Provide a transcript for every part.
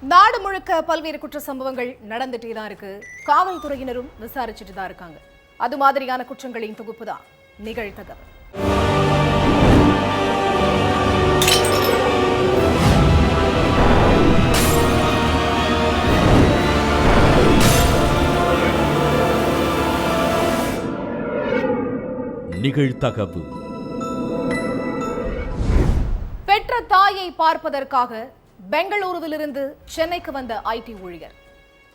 நாடு முழுக்க பல்வேறு குற்ற சம்பவங்கள் நடந்துட்டே தான் இருக்கு. காவல்துறையினரும் விசாரிச்சுட்டு தான் இருக்காங்க. அது மாதிரியான குற்றங்களின் தொகுப்பு தான் நிகழ்தகவல். நிகழ்தகவு. பெற்ற தாயை பார்ப்பதற்காக பெங்களூருவிலிருந்து சென்னைக்கு வந்த ஐடி ஊழியர்.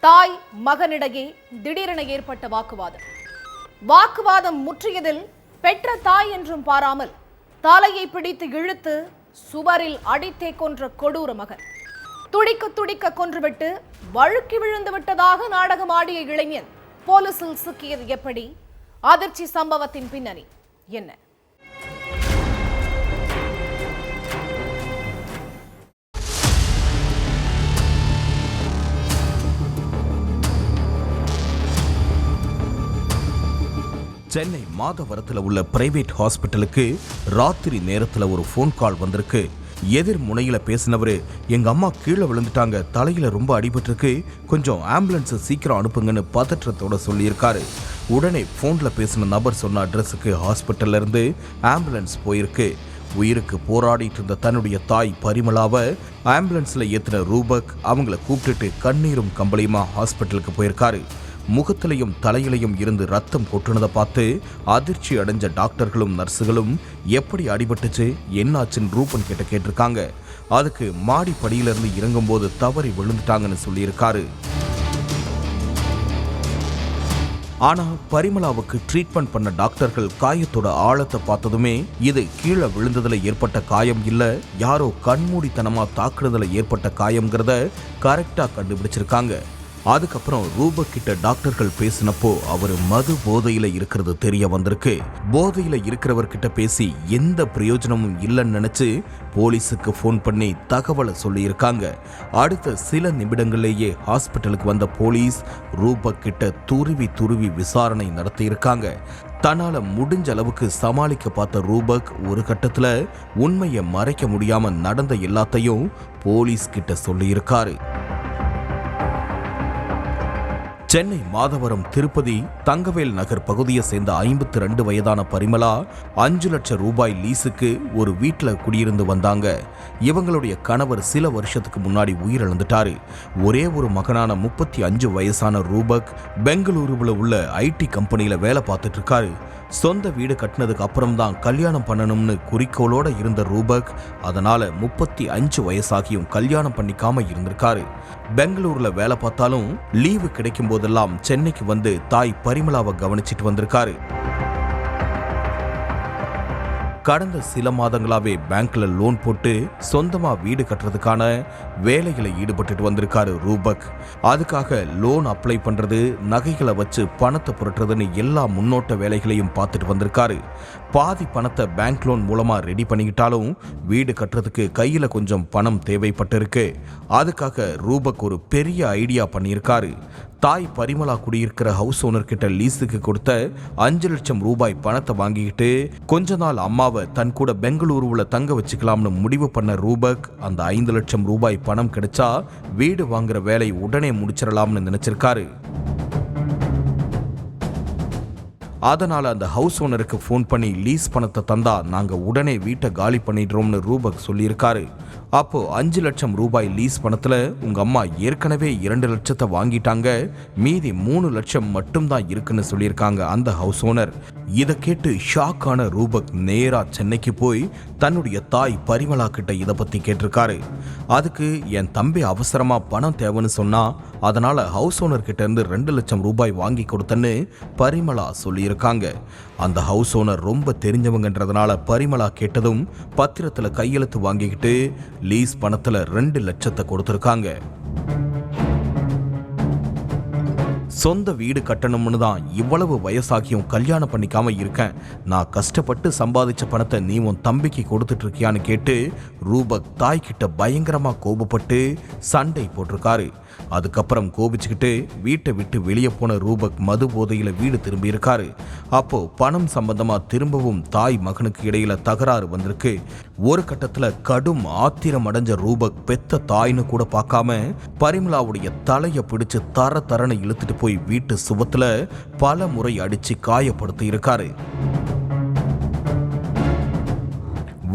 தாய் மகனிடையே திடீரென ஏற்பட்ட வாக்குவாதம் முற்றியதில் பெற்ற தாய் என்றும் பாராமல் தலையை பிடித்து இழுத்து சுவரில் அடித்தே கொன்ற கொடூர மகன். துடிக்க துடிக்க கொன்றுவிட்டு வழுக்கி விழுந்து விட்டதாக நாடகம் ஆடிய இளைஞன் போலீசில் சிக்கியது எப்படி? அதிர்ச்சி சம்பவத்தின் பின்னணி என்ன? சென்னை மாதவரத்தில் உள்ள பிரைவேட் ஹாஸ்பிட்டலுக்கு ராத்திரி நேரத்தில் ஒரு ஃபோன் கால் வந்திருக்கு. எதிர் முனையில பேசினவரு, எங்க அம்மா கீழே விழுந்துட்டாங்க, தலையில ரொம்ப அடிபட்டிருக்கு, கொஞ்சம் ஆம்புலன்ஸ் சீக்கிரம் அனுப்புங்கன்னு பதற்றத்தோட சொல்லியிருக்காரு. உடனே போன்ல பேசின நபர் சொன்ன அட்ரஸுக்கு ஹாஸ்பிட்டல்ல இருந்து ஆம்புலன்ஸ் போயிருக்கு. உயிருக்கு போராடிட்டு இருந்த தன்னுடைய தாய் பரிமளாவை ஆம்புலன்ஸ்ல ஏத்தின ரூபக் அவங்கள கூப்பிட்டுட்டு கண்ணீரும் கம்பளியுமா ஹாஸ்பிட்டலுக்கு போயிருக்காரு. முகத்திலையும் தலையிலையும் இருந்து ரத்தம் கொட்டுனதை பார்த்து அதிர்ச்சி அடைஞ்ச டாக்டர்களும் நர்ஸுகளும் எப்படி அடிபட்டுச்சு என்னாச்சுன்னு ரூபன் கிட்ட கேட்டிருக்காங்க. அதுக்கு மாடி படியிலிருந்து இறங்கும் போது தவறி விழுந்துட்டாங்கன்னு சொல்லியிருக்காரு. ஆனா பரிமளாவுக்கு ட்ரீட்மெண்ட் பண்ண டாக்டர்கள் காயத்தோட ஆழத்தை பார்த்ததுமே இது கீழே விழுந்ததுல ஏற்பட்ட காயம் இல்ல, யாரோ கண்மூடித்தனமா தாக்குறதுல ஏற்பட்ட காயம்ங்கிறத கரெக்டா கண்டுபிடிச்சிருக்காங்க. அதுக்கப்புறம் ரூபக் கிட்ட டாக்டர்கள் பேசினப்போ அவரு மது போதையில இருக்கிறது தெரிய வந்திருக்கு. போதையில இருக்கிறவர்கிட்ட பேசி எந்த பிரயோஜனமும் இல்லைன்னு நினைச்சு போலீஸுக்கு போன் பண்ணி தகவலை சொல்லியிருக்காங்க. அடுத்த சில நிமிடங்களிலேயே ஹாஸ்பிட்டலுக்கு வந்த போலீஸ் ரூபக் கிட்ட துருவி விசாரணை நடத்தியிருக்காங்க. தன்னால முடிஞ்ச அளவுக்கு சமாளிக்க பார்த்த ரூபக் ஒரு கட்டத்துல உண்மையை மறைக்க முடியாம நடந்த எல்லாத்தையும் போலீஸ் கிட்ட சொல்லியிருக்காரு. சென்னை மாதவரம் திருப்பதி தங்கவேல் நகர் பகுதியை சேர்ந்த 52 வயதான பரிமளா 5 லட்சம் ரூபாய் லீஸுக்கு ஒரு வீட்டில் குடியிருந்து வந்தாங்க. இவங்களுடைய கணவர் சில வருஷத்துக்கு முன்னாடி உயிரிழந்துட்டாரு. ஒரே ஒரு மகனான 35 வயசான ரூபக் பெங்களூருவில் உள்ள ஐடி கம்பெனியில வேலை பார்த்துட்டு இருக்காரு. சொந்த வீடு கட்டினதுக்கு அப்புறம் தான் கல்யாணம் பண்ணணும்னு குறிக்கோளோட இருந்த ரூபக் அதனால 35 வயசாகியும் கல்யாணம் பண்ணிக்காம இருந்திருக்காரு. பெங்களூர்ல வேலை பார்த்தாலும் லீவு கிடைக்கும் போதெல்லாம் சென்னைக்கு வந்து தாய் பரிமளாவை கவனிச்சிட்டு வந்திருக்காரு. கடந்த சில மாதங்களாவே பேங்க்ல லோன் போட்டு சொந்தமா வீடு கட்டுறதுக்கான வேலைகளை ஈடுபட்டு வந்திருக்காரு ரூபக். அதுக்காக லோன் அப்ளை பண்றது, நகைகளை வச்சு பணத்தை புரட்டுறதுன்னு எல்லா முன்னோட்ட வேலைகளையும் பார்த்துட்டு வந்திருக்காரு. பாதி பணத்தை பேங்க் லோன் மூலமா ரெடி பண்ணிக்கிட்டாலும் வீடு கட்டுறதுக்கு கையில கொஞ்சம் பணம் தேவைப்பட்டிருக்கு. அதுக்காக ரூபக் ஒரு பெரிய ஐடியா பண்ணியிருக்காரு. தாய் பரிமளா குடியிருக்கிற ஹவுஸ் ஓனர் கிட்ட லீஸுக்கு கொடுத்த 5 லட்சம் ரூபாய் பணத்தை வாங்கிக்கிட்டு கொஞ்ச நாள் அம்மாவை தன் கூட பெங்களூருல தங்க வச்சுக்கலாம்னு முடிவு பண்ண ரூபக் அந்த 5 லட்சம் ரூபாய் பணம் கிடைச்சா வீடு வாங்குற வேலை உடனே முடிச்சிடலாம்னு நினைச்சிருக்காரு. அதனால அந்த ஹவுஸ் ஓனருக்கு ஃபோன் பண்ணி லீஸ் பணத்தை தந்தா நாங்க உடனே வீட்டை காலி பண்ணிடுறோம்னு ரூபக் சொல்லியிருக்காரு. அப்போ 5 லட்சம் ரூபாய் லீஸ் பணத்துல உங்க அம்மா ஏற்கனவே 2 லட்சத்தை வாங்கிட்டாங்க, மீதி 3 லட்சம் மட்டும்தான் இருக்குன்னு சொல்லியிருக்காங்க அந்த ஹவுஸ் ஓனர். இதை கேட்டு ஷாக் ஆன ரூபக் நேரா சென்னைக்கு போய் தன்னுடைய தாய் பரிமளா கிட்ட இதை பத்தி கேட்டிருக்காரு. அதுக்கு என் தம்பி அவசரமா பணம் தேவைன்னு சொன்னா அதனால ஹவுஸ் ஓனர் கிட்ட இருந்து 2 லட்சம் ரூபாய் வாங்கி கொடுத்தன்னு பரிமளா சொல்லியிருக்காங்க. அந்த ஹவுஸ் ஓனர் ரொம்ப தெரிஞ்சவங்கன்றதுனால பரிமளா கேட்டதும் பத்திரத்துல கையெழுத்து வாங்கிக்கிட்டு லீஸ் பணத்துல 2 லட்சத்தை கொடுத்திருக்காங்க. சொந்த வீடு கட்டணும்னு தான் இவ்வளவு வயசாகியும் கல்யாணம் பண்ணிக்காம இருக்கேன், நான் கஷ்டப்பட்டு சம்பாதிச்ச பணத்தை நீ உன் தம்பிக்கு கொடுத்துட்டு இருக்கியான்னு கேட்டு ரூபக் தாய்கிட்ட பயங்கரமா கோபப்பட்டு சண்டை போட்டிருக்காரு. அதுக்கப்புறம் கோபிச்சுக்கிட்டு வீட்டை விட்டு வெளியே போன ரூபக் மது போதையில வீடு திரும்பி இருக்காரு. அப்போ பணம் சம்பந்தமா திரும்பவும் தாய் மகனுக்கு இடையில தகராறு வந்திருக்கு. ஒரு கட்டத்துல கடும் ஆத்திரம் அடைஞ்ச ரூபக் பெத்த தாய்னு கூட பார்க்காம பரிமளாவுடைய தலையை பிடிச்சு தரன்னு இழுத்துட்டு போய் வீட்டு சுவத்துல பல முறை அடிச்சு காயப்படுத்தி இருக்காரு.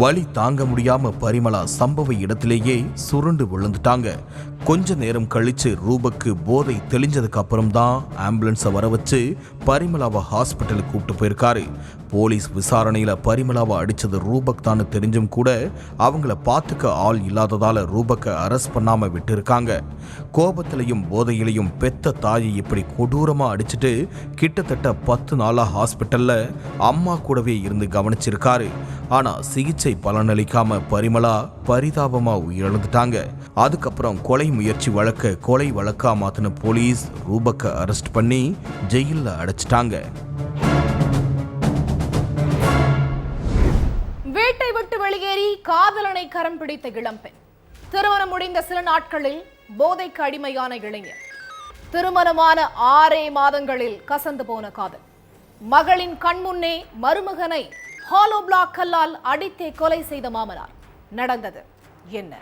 வலி தாங்க முடியாம பரிமளா சம்பவ இடத்திலேயே சுருண்டு விழுந்துட்டாங்க. கொஞ்ச நேரம் கழிச்சு ரூபக்கு போதை தெளிஞ்சதுக்கு அப்புறம் தான் ஆம்புலன்ஸை வர வச்சு பரிமளாவை ஹாஸ்பிட்டலுக்கு கூப்பிட்டு போயிருக்காரு. போலீஸ் விசாரணையில பரிமளாவை அடிச்சது ரூபக் தான் தெரிஞ்சும் கூட அவங்கள பார்த்துக்க ஆள் இல்லாததால ரூபக்கை அரெஸ்ட் பண்ணாம விட்டு இருக்காங்க. கோபத்திலையும் போதையிலையும் பெத்த தாயை இப்படி கொடூரமா அடிச்சுட்டு கிட்டத்தட்ட 10 நாளா ஹாஸ்பிட்டல்ல அம்மா கூடவே இருந்து கவனிச்சிருக்காரு. ஆனா சிகிச்சை பலனளிக்காம பரிமளா பரிதாபமா உயிரிழந்துட்டாங்க. அதுக்கப்புறம் கொலை முயற்சி வழக்க கொலை வழக்கா மாத்தின போலீஸ் ரூபக்கை அரெஸ்ட் பண்ணி ஜெயில்ல அடைச்சிட்டாங்க. வீட்டை விட்டு வெளியேறி காதலனை கரம் பிடித்த இளம்பெண். திருமணம் முடிந்த சில நாட்களில் போதைக்கு அடிமையான இளைஞர். திருமணமான 6 மாதங்களில் கசந்து போன காதல். மகளின் கண்முன்னே மருமகனை ஹாலோ பிளாக் கல்லால் அடித்தே கொலை செய்த மாமனார். நடந்தது என்ன?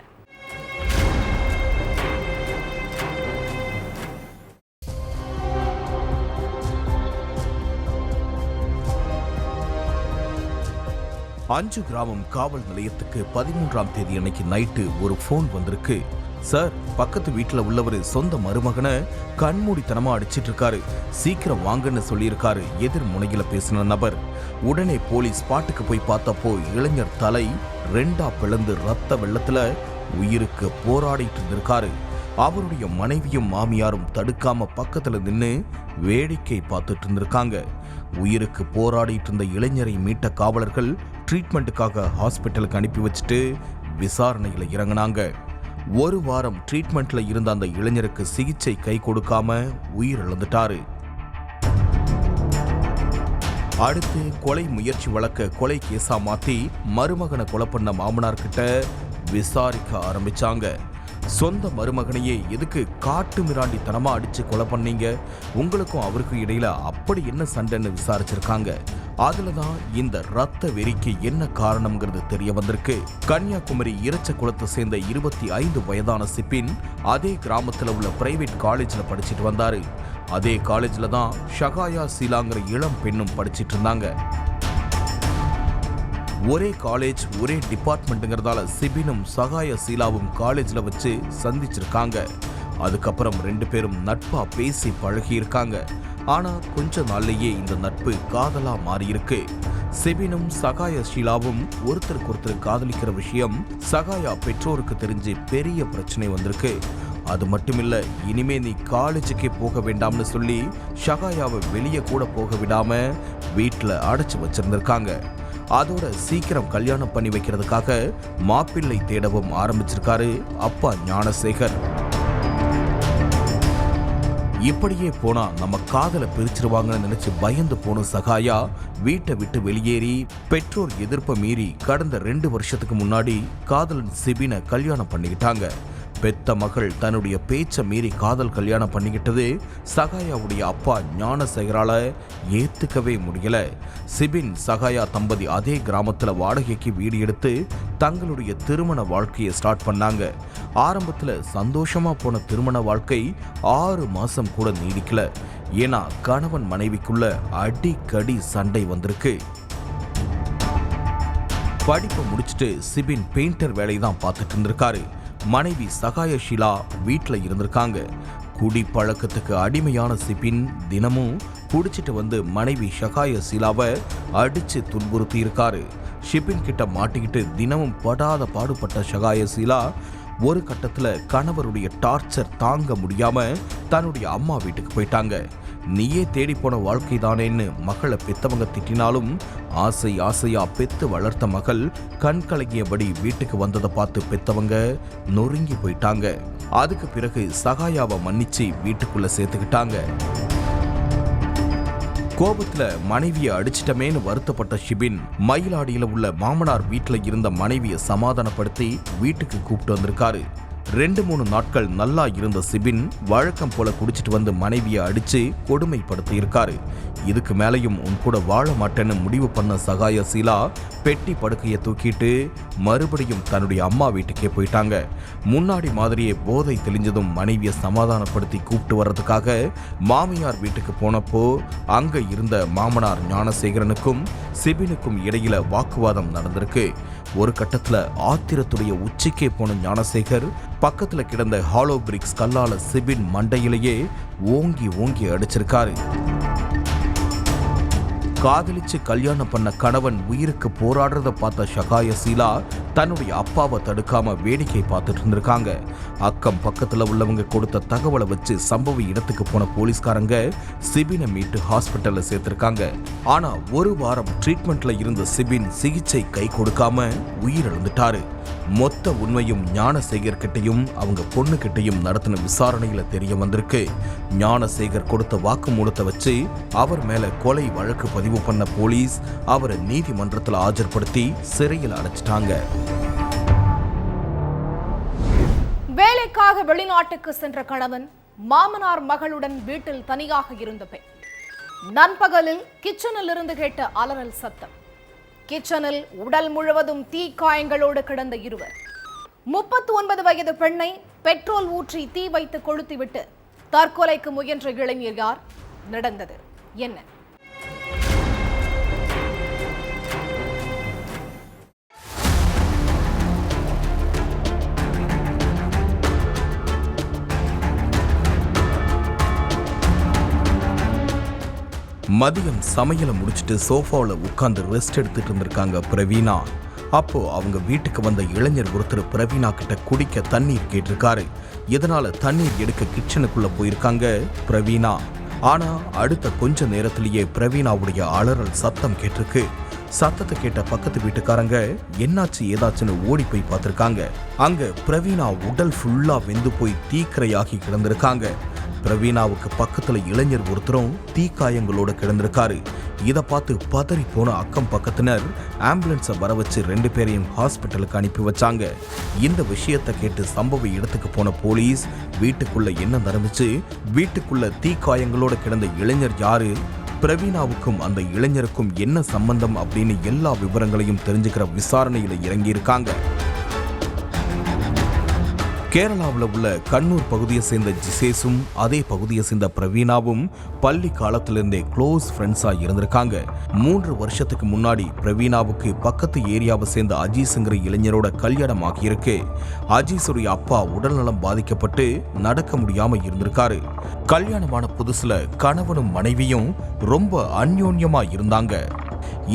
அஞ்சு கிராமம் காவல் நிலையத்துக்கு 13ஆம் தேதி அன்னைக்கு நைட்டு ஒரு போன் வந்திருக்கு. சார், பக்கத்து வீட்டுல உள்ளவர் சொந்த மருமகனை கண்மூடித்தனமா அடிச்சிட்டு இருக்காரு, சீக்கிரம் வாங்கன்னு சொல்லியிருக்காரு எதிர் முனையில பேசின நபர். உடனே போலீஸ் ஸ்பாட்டுக்கு போய் பார்த்தப்போ இளைஞர் தலை 2ஆ பிளந்து ரத்த வெள்ளத்துல உயிருக்கு போராடிட்டு இருந்திருக்காரு. அவருடைய மனைவியும் மாமியாரும் தடுக்காம பக்கத்துல நின்று வேடிக்கை பார்த்துட்டு இருந்திருக்காங்க. உயிருக்கு போராடிட்டு இருந்த இளைஞரை மீட்ட காவலர்கள் ட்ரீட்மெண்ட்டுக்காக ஹாஸ்பிட்டலுக்கு அனுப்பி வச்சுட்டு விசாரணையில இறங்கினாங்க. ஒரு வாரம் ட்ரீட்மெண்ட்ல இருந்த அந்த இளைஞருக்கு சிகிச்சை கை கொடுக்காம உயிரிழந்துட்டாரு. அடுத்து கொலை முயற்சி வழக்க கொலை கேஸா மாத்தி மருமகனை கொலை பண்ண மாமனார் கிட்ட விசாரிக்க ஆரம்பிச்சாங்க. சொந்த மருமகனையே எதுக்கு காட்டு மிராண்டித்தனமா அடிச்சு கொலை பண்ணீங்க, உங்களுக்கும் அவருக்கும் இடையில அப்படி என்ன சண்டைன்னு விசாரிச்சிருக்காங்க. அதுலதான் இந்த ரத்த வெறிக்கு என்ன காரணம்ங்கிறது தெரிய வந்திருக்கு. கன்னியாகுமரி இறச்சகுளத்தை சேர்ந்த 25 வயதான சிபின் அதே கிராமத்துல உள்ள பிரைவேட் காலேஜ்ல படிச்சுட்டு வந்தாரு. அதே காலேஜ்ல தான் ஷகாயா சீலாங்கிற இளம் பெண்ணும் படிச்சிட்டு இருந்தாங்க. ஒரே காலேஜ் ஒரே டிபார்ட்மெண்ட்டுங்கிறதால சிபினும் சகாய சீலாவும் காலேஜ்ல வச்சு சந்திச்சிருக்காங்க. அதுக்கப்புறம் 2 பேரும் நட்பா பேசி பழகி இருக்காங்க. ஆனா கொஞ்ச நாள்லயே இந்த நட்பு காதலா மாறி இருக்கு. சிபினும் சகாய ஷீலாவும் ஒருத்தருக்கு ஒருத்தர் காதலிக்கிற விஷயம் சகாயா பெற்றோருக்கு தெரிஞ்சு பெரிய பிரச்சனை வந்திருக்கு. அது மட்டுமில்ல, இனிமே நீ காலேஜுக்கே போக வேண்டாம்னு சொல்லி ஷகாயாவை வெளியே கூட போக விடாம வீட்டுல அடைச்சு வச்சிருந்திருக்காங்க. அதோட சீக்கிரம் கல்யாணம் பண்ணி வைக்கிறதுக்காக மாப்பிள்ளை தேடவும் ஆரம்பிச்சிருக்காரு அப்பா ஞானசேகர். இப்படியே போனா நம்ம காதலை பிரிச்சிருவாங்கன்னு நினைச்சு பயந்து போன சகாயா வீட்டை விட்டு வெளியேறி பெற்றோர் எதிர்ப்பை மீறி கடந்த 2 வருஷத்துக்கு முன்னாடி காதலன் சிபினை கல்யாணம் பண்ணிக்கிட்டாங்க. பெத்த மகள் தன்னுடைய பேச்சை மீறி காதல் கல்யாணம் பண்ணிக்கிட்டது சகாயாவுடைய அப்பா ஞானசேகரால ஏத்துக்கவே முடியல. சிபின் சகாயா தம்பதி அதே கிராமத்துல வாடகைக்கு வீடு எடுத்து தங்களுடைய திருமண வாழ்க்கையை ஸ்டார்ட் பண்ணாங்க. ஆரம்பத்துல சந்தோஷமா போன திருமண வாழ்க்கை 6 மாசம் கூட நீடிக்கல. ஏன்னா கணவன் மனைவிக்குள்ள அடிக்கடி சண்டை வந்திருக்கு. படிப்பை முடிச்சுட்டு சிபின் பெயிண்டர் வேலை தான் பார்த்துட்டு இருந்திருக்காரு. மனைவி சகாய ஷீலா வீட்டில் இருந்திருக்காங்க. குடி பழக்கத்துக்கு அடிமையான சிபின் தினமும் குடிச்சிட்டு வந்து மனைவி சகாய ஷீலாவை அடிச்சு துன்புறுத்தி இருக்காரு. ஷிபின் கிட்ட மாட்டிக்கிட்டு தினமும் படாத பாடுபட்ட சகாய ஷீலா ஒரு கட்டத்துல கணவருடைய டார்ச்சர் தாங்க முடியாம தன்னுடைய அம்மா வீட்டுக்கு போயிட்டாங்க. நீயே தேடி போன வாழ்க்கை தானேன்னு மகளை பெத்தவங்க திட்டினாலும் ஆசையா பெத்து வளர்த்த மகள் கண் கலங்கியபடி வீட்டுக்கு வந்ததை பார்த்து பெத்தவங்க நொறுங்கி போயிட்டாங்க. அதுக்கு பிறகு சகாயாவை மன்னிச்சு வீட்டுக்குள்ள சேர்த்துக்கிட்டாங்க. கோபத்துல மனைவியை அடிச்சிட்டமேன்னு வருத்தப்பட்ட ஷிபின் மயிலாடியில உள்ள மாமனார் வீட்டுல இருந்த மனைவியை சமாதானப்படுத்தி வீட்டுக்கு கூப்பிட்டு வந்திருக்காரு. 2-3 நாட்கள் நல்லா இருந்த சிபின் வழக்கம் போல குடிச்சிட்டு வந்து மனைவியை அடிச்சு கொடுமைப்படுத்தி இருக்காரு. இதுக்கு மேலையும் உன் கூட வாழ மாட்டேன்னு முடிவு பண்ண சகாய சீலா பெட்டி படுக்கையை தூக்கிட்டு மறுபடியும் தன்னுடைய அம்மா வீட்டுக்கே போயிட்டாங்க. முன்னாடி மாதிரியே போதை தெளிஞ்சதும் மனைவியை சமாதானப்படுத்தி கூப்பிட்டு வர்றதுக்காக மாமியார் வீட்டுக்கு போனப்போ அங்க இருந்த மாமனார் ஞானசேகரனுக்கும் சிபினுக்கும் இடையில வாக்குவாதம் நடந்திருக்கு. ஒரு கட்டத்துல ஆத்திரத்துடைய உச்சிக்கே போன ஞானசேகர் பக்கத்துல கிடந்த ஹாலோ பிரிக்ஸ் கல்லால சிபின் மண்டையிலேயே ஓங்கி ஓங்கி அடிச்சிருக்காரு. காதலிச்சு கல்யாணம் பண்ண கணவன் உயிருக்கு போராடுறத பார்த்த சகாய சீலா தன்னுடைய அப்பாவை தடுக்காம வேடிக்கை பார்த்துட்டு இருந்திருக்காங்க. அக்கம் பக்கத்துல உள்ளவங்க கொடுத்த தகவலை வச்சு சம்பவ இடத்துக்கு போன போலீஸ்காரங்க சிபினை மீட்டு ஹாஸ்பிட்டல்ல சேர்த்திருக்காங்க. ஆனா ஒரு வாரம் ட்ரீட்மெண்ட்ல இருந்த சிபின் சிகிச்சை கை கொடுக்காம உயிரிழந்துட்டாரு. மொத்த உண்மையும் ஞானசேகர் கிட்டையும் அவங்க பொண்ணு கிட்டையும் நடத்தின விசாரணையில தெரிய வந்திருக்கு. ஞானசேகர் கொடுத்த வாக்குமூலத்தை வச்சு அவர் மேல கொலை வழக்கு பதிவு பண்ண போலீஸ் அவரை நீதிமன்றத்தில் ஆஜர்படுத்தி சிறையில் அடைச்சிட்டாங்க. வேலைக்காக வெளிநாட்டுக்கு சென்ற கணவன் மாமனார் மகளுடன் வீட்டில் தனியாக இருந்த பெண். நண்பகலில் கிச்சனில் இருந்து கேட்ட அலறல் சத்தம். கிச்சனில் உடல் முழுவதும் தீக்காயங்களோடு கிடந்த இருவர். 39 வயது பெண்ணை பெட்ரோல் ஊற்றி தீ வைத்து கொளுத்திவிட்டு தற்கொலைக்கு முயன்ற இளைஞர் யார்? நடந்தது என்ன? மதியம் சமையலை முடிச்சுட்டு சோஃபாவில் உட்கார்ந்து ரெஸ்ட் எடுத்துட்டு இருந்திருக்காங்க பிரவீனா. அப்போ அவங்க வீட்டுக்கு வந்த இளைஞர் ஒருத்தர் பிரவீனா கிட்ட குடிக்க தண்ணீர் கேட்டிருக்காரு. இதனால தண்ணீர் எடுக்க கிச்சனுக்குள்ள போயிருக்காங்க பிரவீனா. ஆனா அடுத்த கொஞ்ச நேரத்திலேயே பிரவீனாவுடைய அலறல் சத்தம் கேட்டிருக்கு. சத்தத்தை கேட்ட பக்கத்து வீட்டுக்காரங்க என்னாச்சு ஏதாச்சுன்னு ஓடி போய் பார்த்திருக்காங்க. அங்க பிரவீனா உடல் ஃபுல்லா வெந்து போய் தீக்கிரையாகி கிடந்திருக்காங்க. பிரவீனாவுக்கு பக்கத்துல இளைஞர் ஒருத்தரும் தீக்காயங்களோட கிடந்திருக்காரு. இதை பார்த்து பதறி போன அக்கம் பக்கத்தினர் ஆம்புலன்ஸை வர வச்சு 2 பேரையும் ஹாஸ்பிட்டலுக்கு அனுப்பி வச்சாங்க. இந்த விஷயத்தை கேட்டு சம்பவ இடத்துக்கு போன போலீஸ் வீட்டுக்குள்ள என்ன நடந்துச்சு, வீட்டுக்குள்ள தீக்காயங்களோட கிடந்த இளைஞர் யாரு, பிரவீனாவுக்கும் அந்த இளைஞருக்கும் என்ன சம்பந்தம் அப்படின்னு எல்லா விவரங்களையும் தெரிஞ்சுக்கிற விசாரணையில இறங்கியிருக்காங்க. கேரளாவில் உள்ள கண்ணூர் பகுதியை சேர்ந்த ஜிசேஸும் அதே பகுதியை சேர்ந்த பிரவீனாவும் பள்ளி காலத்திலிருந்தே க்ளோஸ் ஃப்ரெண்ட்ஸா இருந்திருக்காங்க. 3 வருஷத்துக்கு முன்னாடி பிரவீனாவுக்கு பக்கத்து ஏரியாவை சேர்ந்த அஜீஸ்ங்கிற இளைஞரோட கல்யாணம் ஆகியிருக்கு. அஜீஸுடைய அப்பா உடல்நலம் பாதிக்கப்பட்டு நடக்க முடியாம இருந்திருக்காரு. கல்யாணமான புதுசுல கணவனும் மனைவியும் ரொம்ப அந்யோன்யமா இருந்தாங்க.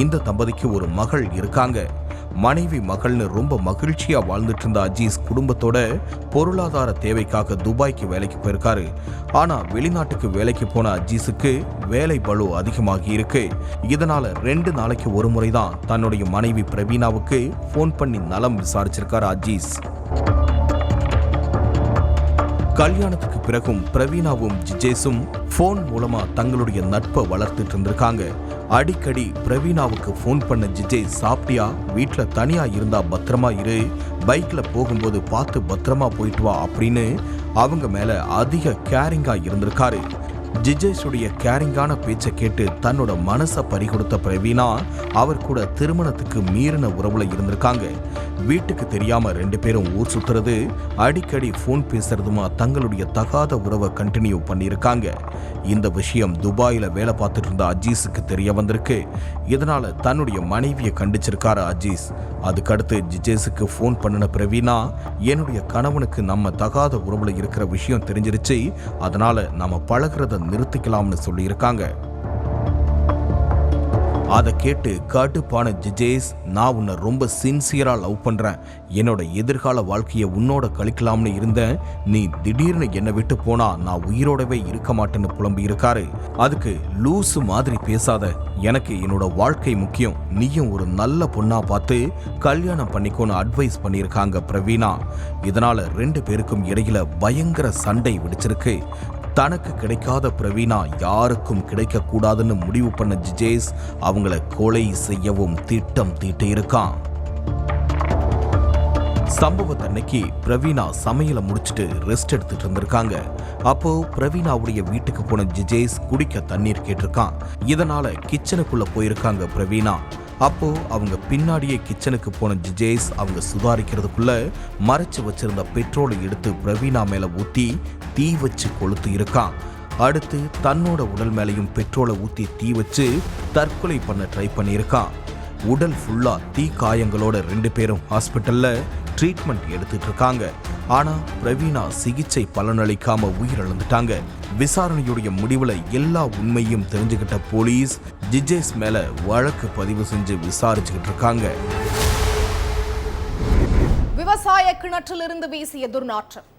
இந்த தம்பதிக்கு ஒரு மகள் இருக்காங்க. மனைவி மகள்னு ரொம்ப மகிழ்ச்சியா வாழ்ந்துட்டு இருந்த அஜீஸ் குடும்பத்தோட பொருளாதார தேவைக்காக துபாய்க்கு வேலைக்கு போயிருக்காரு. ஆனா வெளிநாட்டுக்கு வேலைக்கு போன அஜீஸுக்கு வேலை பளு அதிகமாகி இருக்கு. இதனால 2 நாளைக்கு ஒரு முறைதான் தன்னுடைய மனைவி பிரவீனாவுக்கு போன் பண்ணி நலம் விசாரிச்சிருக்காரு அஜீஸ். கல்யாணத்துக்கு பிறகும் பிரவீனாவும் ஜிஜேஸும் போன் மூலமா தங்களுடைய நட்பை வளர்த்துட்டு இருந்திருக்காங்க. அடிக்கடி பிரவீனாவுக்கு போன் பண்ண ஜிஜே, சாப்பிட்டியா, வீட்டுல தனியா இருந்தா பத்திரமா இரு, பைக்ல போகும்போது பார்த்து பத்திரமா போயிட்டு வா அப்படின்னு அவங்க மேல அதிக கேரிங்கா இருந்திருக்காரு. ஜிஜேஷுடைய கேரிங்கான பேச்சை கேட்டு தன்னோட மனசை பறிகொடுத்த பிரவீனா அவர் கூட திருமணத்துக்கு மீறின உறவுல இருந்திருக்காங்க. வீட்டுக்கு தெரியாம 2 பேரும் ஊர் சுத்துறது, அடிக்கடி போன் பேசுறதுமா தங்களுடைய தகாத உறவை கண்டினியூ பண்ணியிருக்காங்க. இந்த விஷயம் துபாயில வேலை பார்த்துட்டு இருந்த அஜீஸுக்கு தெரிய வந்திருக்கு. இதனால தன்னுடைய மனைவியை கண்டிச்சிருக்காரு அஜீஸ். அதுக்கடுத்து ஜிஜேஸுக்கு போன் பண்ணின பிரவீனா, என்னுடைய கணவனுக்கு நம்ம தகாத உறவுல இருக்கிற விஷயம் தெரிஞ்சிருச்சு, அதனால நம்ம பழகிறத நிறுத்திக்கலாம்னு சொல்லியிருக்காங்க. அதை கேட்டு கடுப்பான ஜிஜேஸ், நான் உன்னை ரொம்ப சின்சியரா லவ் பண்றேன், என்னோட எதிர்கால வாழ்க்கையை உன்னோட கழிக்கலாம்னு இருந்தேன், நீ திடீர்னு என்னை விட்டு போனா நான் உயிரோடவே இருக்க மாட்டேன்னு புலம்பி இருக்காரு. அதுக்கு லூசு மாதிரி பேசாத, எனக்கு என்னோட வாழ்க்கை முக்கியம், நீயும் ஒரு நல்ல பொண்ணா பார்த்து கல்யாணம் பண்ணிக்கோன்னு அட்வைஸ் பண்ணியிருக்காங்க பிரவீனா. இதனால 2 பேருக்கும் இடையில பயங்கர சண்டை வெடிச்சிருக்கு. தனக்கு கிடைக்காத பிரவீனா யாருக்கும் கிடைக்க கூடாதுன்னு முடிவு பண்ண ஜிஜேஸ் அவங்கள கொலை செய்யவும் திட்டம் தீட்டி இருக்கான். சம்பவத்தை அன்னைக்கு பிரவீனா சமையலை முடிச்சுட்டு ரெஸ்ட் எடுத்துட்டு இருந்திருக்காங்க. அப்போ பிரவீனாவுடைய வீட்டுக்கு போன ஜிஜேஷ் குடிக்க தண்ணீர் கேட்டிருக்கான். இதனால கிச்சனுக்குள்ள போயிருக்காங்க பிரவீனா. அப்போ அவங்க பின்னாடியே கிச்சனுக்கு போன ஜிஜேஷ் அவங்க சுதாரிக்கிறதுக்குள்ள மறைச்சு வச்சிருந்த பெட்ரோலை எடுத்து பிரவீனா மேல ஊத்தி தீ வச்சு கொளுத்து இருக்கான். அடுத்து தன்னோட உடல் மேலையும் பெட்ரோலை ஊத்தி தீ வச்சு தற்கொலை பண்ண ட்ரை பண்ணியிருக்கான். உடல் ஃபுல்லா தீ காயங்களோட 2 பேரும் ஹாஸ்பிட்டல்ல ட்ரீட்மெண்ட் எடுத்துட்டு இருக்காங்க. ஆனா பிரவீனா சிகிச்சை பலனளிக்காம உயிரிழந்துட்டாங்க. விசாரணையுடைய முடிவுல எல்லா உண்மையும் தெரிஞ்சுக்கிட்ட போலீஸ் ஜிஜேஷ் மேல வழக்கு பதிவு செஞ்சு விசாரிச்சுக்கிட்டு இருக்காங்க. விவசாய கிணற்றிலிருந்து வீசிய துர்நாற்றம்.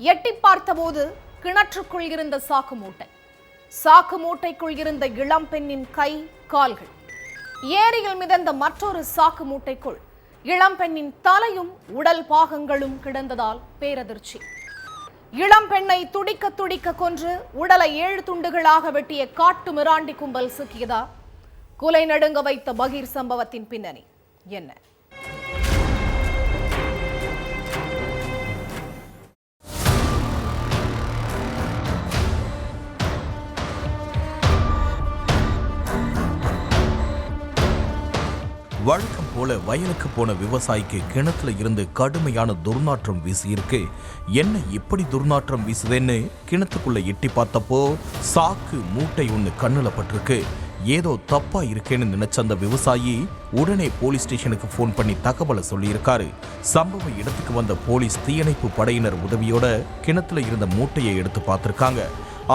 எட்டி பார்த்தபோது கிணற்றுக்குள் இருந்த சாக்கு மூட்டைக்குள் இருந்த இளம் பெண்ணின் கை கால்கள். ஏரியில் மிதந்த மற்றொரு சாக்கு மூட்டைக்குள் இளம் பெண்ணின் தலையும் உடல் பாகங்களும் கிடந்ததால் பேரதிர்ச்சி. இளம் பெண்ணை துடிக்க துடிக்க கொன்று உடலை 7 துண்டுகளாக வெட்டிய காட்டு மிராண்டி கும்பல் சிக்கியதா? குலை நடுங்க வைத்த பகீர் சம்பவத்தின் பின்னணி என்ன? வழக்கம் போல வயலுக்கு போன விவசாயிக்கு கிணத்துல இருந்து கடுமையான துர்நாற்றம் வீசியிருக்கு. என்ன இப்படி துர்நாற்றம் வீசுதுன்னு கிணத்துக்குள்ள எட்டி பார்த்தப்போ சாக்கு மூட்டை ஒன்று கண்ணுல பட்டிருக்கு. ஏதோ தப்பா இருக்கேன்னு நினைச்ச அந்த விவசாயி உடனே போலீஸ் ஸ்டேஷனுக்கு போன் பண்ணி தகவலை சொல்லியிருக்காரு. சம்பவ இடத்துக்கு வந்த போலீஸ் தீயணைப்பு படையினர் உதவியோட கிணத்துல இருந்த மூட்டையை எடுத்து பார்த்திருக்காங்க.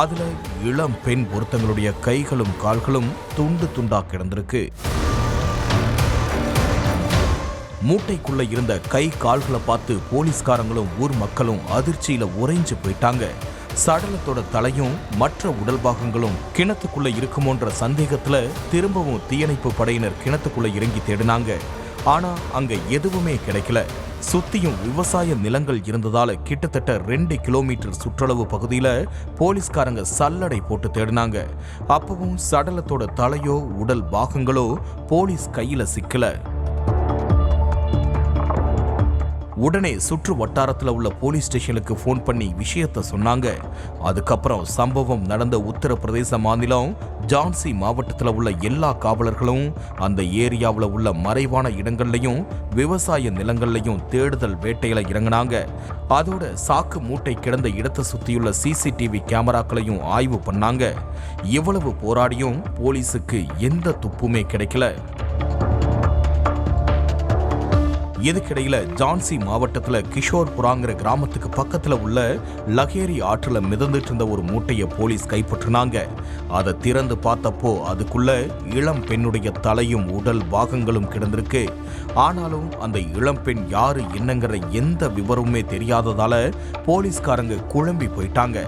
அதுல இளம் பெண் ஒருத்தங்களுடைய கைகளும் கால்களும் துண்டு துண்டா கிடந்திருக்கு. மூட்டைக்குள்ள இருந்த கை கால்களை பார்த்து போலீஸ்காரங்களும் ஊர் மக்களும் அதிர்ச்சியில உறைஞ்சு போயிட்டாங்க. சடலத்தோட தலையும் மற்ற உடல் பாகங்களும் கிணத்துக்குள்ள இருக்குமோன்ற சந்தேகத்துல திரும்பவும் தீயணைப்பு படையினர் கிணத்துக்குள்ள இறங்கி தேடினாங்க. ஆனா அங்க எதுவுமே கிடைக்கல. சுத்தியும் விவசாய நிலங்கள் இருந்ததால கிட்டத்தட்ட 2 கிலோமீட்டர் சுற்றளவு பகுதியில போலீஸ்காரங்க சல்லடை போட்டு தேடினாங்க. அப்பவும் சடலத்தோட தலையோ உடல் பாகங்களோ போலீஸ் கையில சிக்கல. உடனே சுற்று வட்டாரத்தில் உள்ள போலீஸ் ஸ்டேஷனுக்கு போன் பண்ணி விஷயத்தை சொன்னாங்க. அதுக்கப்புறம் சம்பவம் நடந்த உத்தரப்பிரதேச மாநிலம் ஜான்சி மாவட்டத்தில் உள்ள எல்லா காவலர்களும் அந்த ஏரியாவில் உள்ள மறைவான இடங்கள்லையும் விவசாய நிலங்கள்லையும் தேடுதல் வேட்டையில இறங்கினாங்க. அதோட சாக்கு மூட்டை கிடந்த இடத்தை சுற்றியுள்ள சிசிடிவி கேமராக்களையும் ஆய்வு பண்ணாங்க. இவ்வளவு போராடியும் போலீஸுக்கு எந்த துப்புமே கிடைக்கல. இதுக்கிடையில ஜான்சி மாவட்டத்துல கிஷோர்புராங்கிற கிராமத்துக்கு பக்கத்துல உள்ள லகேரி ஆற்றுல மிதந்துட்டு இருந்த ஒரு மூட்டையை போலீஸ் கைப்பற்றினாங்க. அதை திறந்து பார்த்தப்போ அதுக்குள்ள இளம் பெண்ணுடைய தலையும் உடல் பாகங்களும் கிடந்திருக்கு. ஆனாலும் அந்த இளம் பெண் யாரு என்னங்கிற எந்த விவரமுமே தெரியாததால போலீஸ்காரங்க குழம்பி போயிட்டாங்க.